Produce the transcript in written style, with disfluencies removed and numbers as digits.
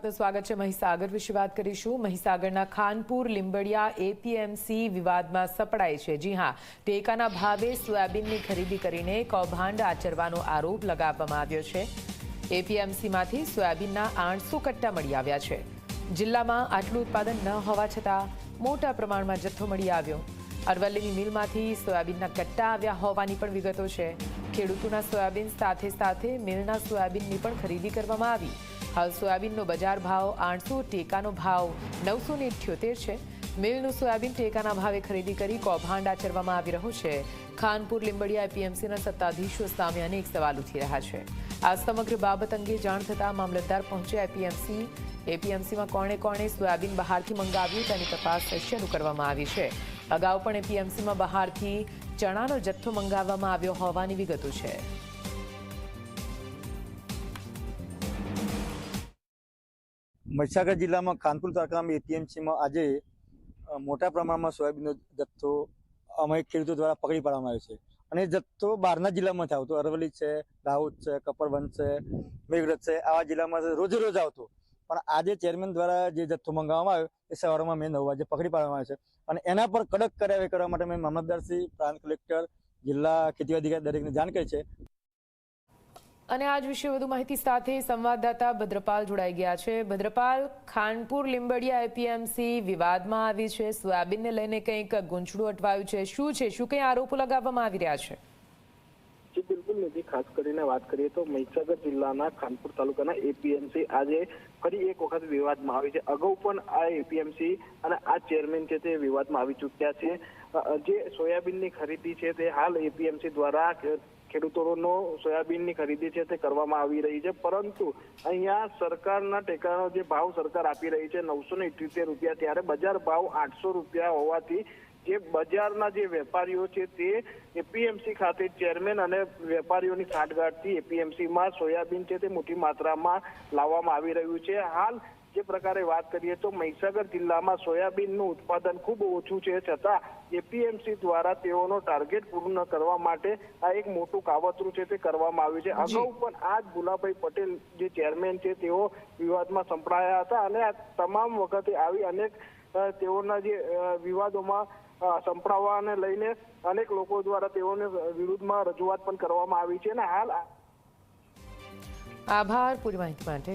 આપનું સ્વાગત છે। મહીસાગર વિશે વાત કરીશું। મહીસાગરના ખાનપુર લીંબડિયા એપીએમસી વિવાદમાં સપડાય છે। જી હા, ટેકાના ભાવે સોયાબીનની ખરીદી કરીને કૌભાંડ આચરવાનો આરોપ લગાવવામાં આવ્યો છે। એપીએમસીમાંથી સોયાબીનના 800 કટ્ટા મળી આવ્યા છે। જિલ્લામાં આટલું ઉત્પાદન ન હોવા છતાં મોટા પ્રમાણમાં જથ્થો મળી આવ્યો। અરવલ્લીની મિલમાંથી સોયાબીનના કટ્ટા આવ્યા હોવાની પણ વિગતો છે। ખેડૂતોના સોયાબીન સાથે સાથે મિલના સોયાબીનની પણ ખરીદી કરવામાં આવી। हाल सोयाबीन बजार भाव 800, टेकानो भाव 978 है। मिलनु सोयाबीन टेकाना भावे खरीदी करी कौभांड आचरवामां आवी रह्युं छे। खानपुर લીંબડિયા एपीएमसीना सत्ताधीशो सामे अनेक सवाल उठी रह्या छे। आ समग्र बाबत अंगे जाण थता मामलतदार पहोंच्या एपीएमसी में कोणे कोणे सोयाबीन बहारथी मंगाव्युं तेनी तपास शरू करवामां आवी छे। अगाऊ पण एपीएमसी में बहारथी चणानो जथ्थो मंगाववामां आव्यो होवानी विगतो छे। महीसागर जिला में खानपुर तालुका में एपीएमसी में आज मोटा प्रमाण में सोयाबीन जत्थो अमे खेडूतो द्वारा पकड़ी पाडवामां आव्यो छे अने जत्थो बहारना जिला में आवतो अरवल्ली है, दाहोद है, कपरवंज है, मेघरज है, आवा जिला में रोजे रोज आवतो पण आज चेरमेन द्वारा जे जत्थो मंगाववामां आव्यो ए सवारमां मैं 9 वागे पकड़ी पाडवामां आव्यो छे अने एना पर कड़क कार्यवाही करवा माटे मैं मामलतदारश्री, प्रांत कलेक्टर, जिला खेती अधिकारी दरेकने जाण करी छे। અને આજ વિશે વધુ માહિતી સાથે સંવાદદાતા ભદ્રપાલ જોડાઈ ગયા છે। ભદ્રપાલ, ખાનપુર લીંબડિયા એપીએમસી વિવાદમાં આવી છે। સોયાબીનને લઈને કંઈક ગૂંચળું અટવાયું છે। શું છે, શું કંઈ આરોપો લગાવવામાં આવી રહ્યા છે? જી બિલકુલ નિધિ, ખાસ કરીને વાત કરીએ તો મહીસાગર જિલ્લાના ખાનપુર તાલુકાના એપીએમસી આજે ફરી એક વખત વિવાદમાં આવી છે। અગાઉ પણ આ એપીએમસી અને આ ચેરમેન છે તે વિવાદમાં આવી ચૂક્યા છે। જે સોયાબીનની ખરીદી છે તે હાલ એપીએમસી દ્વારા ખેડૂતોનો સોયાબીનની ખરીદી છે તે કરવામાં આવી રહી છે, પરંતુ અહીંયા સરકારના ટેકાનો જે ભાવ સરકાર આપી રહી છે 978 રૂપિયા, ત્યારે બજાર ભાવ 800 રૂપિયા હોવાથી જે બજારના જે વેપારીઓ છે તે એપીએમસી ખાતે ચેરમેન અને વેપારીઓની સાંઠગાંઠથી એપીએમસીમાં સોયાબીન છે તે મોટી માત્રામાં લાવવામાં આવી રહ્યું છે। હાલ જે પ્રકારે વાત કરીએ તો મહીસાગર જિલ્લામાં સોયાબીનનું ઉત્પાદન ખૂબ ઓછું છે, છતાં એપીએમસી દ્વારા તેઓનો ટાર્ગેટ પૂર્ણ કરવા માટે આ એક મોટું કાવતરું છે તે કરવામાં આવ્યું છે। અગાઉ પણ આ જ ભુલાભાઈ પટેલ જે ચેરમેન છે તેઓ વિવાદમાં સંપડાયા હતા અને આ તમામ વખતે આવી અનેક તેઓના જે વિવાદોમાં સંપડાવવાને લઈને અનેક લોકો દ્વારા તેઓને વિરુદ્ધમાં રજૂઆત પણ કરવામાં આવી છે અને હાલ આભાર પૂરી માહિતી માટે।